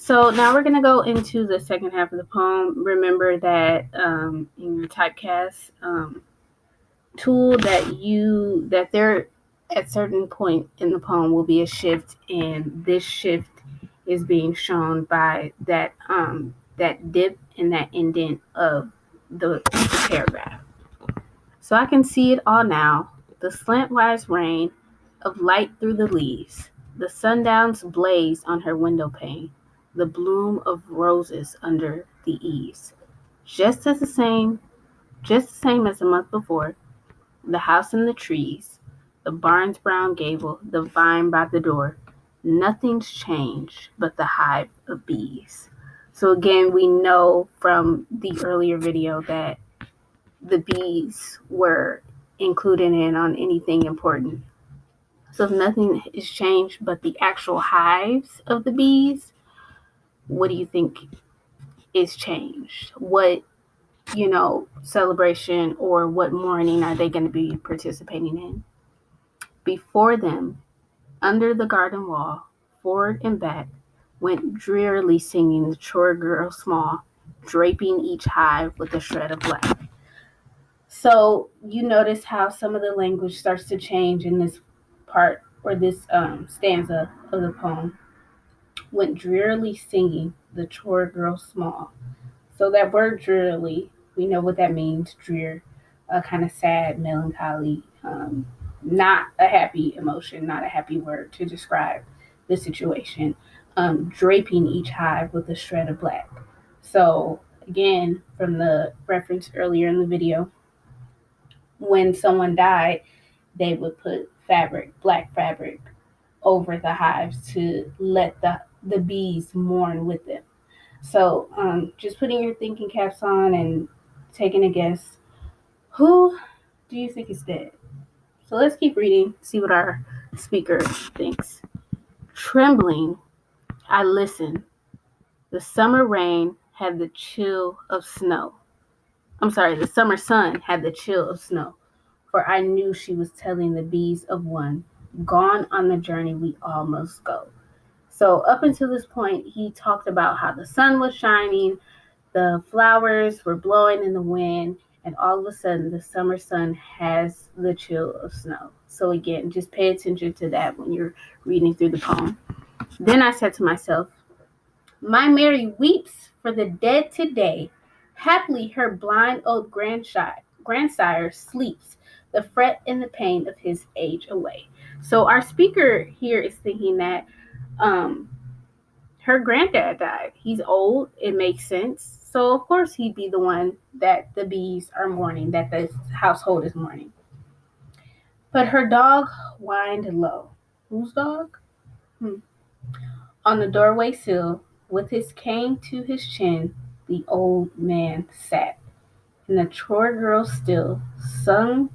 So now we're going to go into the second half of the poem. Remember that in your typecast tool that there at certain point in the poem will be a shift, and this shift is being shown by that dip and that indent of the paragraph. So I can see it all now, the slantwise rain of light through the leaves, the sundown's blaze on her window pane, the bloom of roses under the eaves. Just the same as the month before, the house and the trees, the barn's brown gable, the vine by the door. Nothing's changed but the hive of bees. So again, we know from the earlier video that the bees were included in on anything important. So if nothing is changed but the actual hives of the bees, what do you think is changed? What, celebration or what mourning are they going to be participating in? Before them, under the garden wall, forward and back, went drearily singing the chore girl small, draping each hive with a shred of black. So you notice how some of the language starts to change in this part or this stanza of the poem. Went drearily singing the chore girl small. So that word drearily, we know what that means. Drear, kind of sad, melancholy, not a happy emotion, not a happy word to describe the situation. Draping each hive with a shred of black. So again, from the reference earlier in the video, when someone died, they would put black fabric, over the hives to let the bees mourn with them. So just putting your thinking caps on and taking a guess. Who do you think is dead? So let's keep reading, see what our speaker thinks. Trembling, I listened. The summer rain had the chill of snow. The summer sun had the chill of snow, for I knew she was telling the bees of one, gone on the journey we all must go. So up until this point, he talked about how the sun was shining, the flowers were blowing in the wind, and all of a sudden the summer sun has the chill of snow. So again, just pay attention to that when you're reading through the poem. Then I said to myself, my Mary weeps for the dead today. Haply her blind old grandsire sleeps, the fret and the pain of his age away. So our speaker here is thinking that her granddad died. He's old. It makes sense. So of course he'd be the one that the bees are mourning, that the household is mourning. But her dog whined low. Whose dog? On the doorway sill, with his cane to his chin, the old man sat. And the chore girl still sung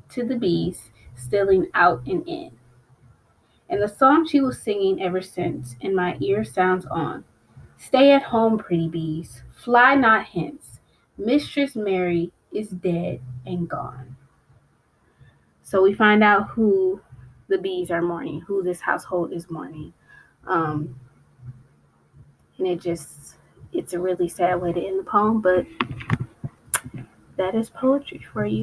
to the bees, stealing out and in. And the song she was singing ever since in my ear sounds on. Stay at home, pretty bees, fly not hence. Mistress Mary is dead and gone. So we find out who the bees are mourning, who this household is mourning. And it's a really sad way to end the poem, but that is poetry for you.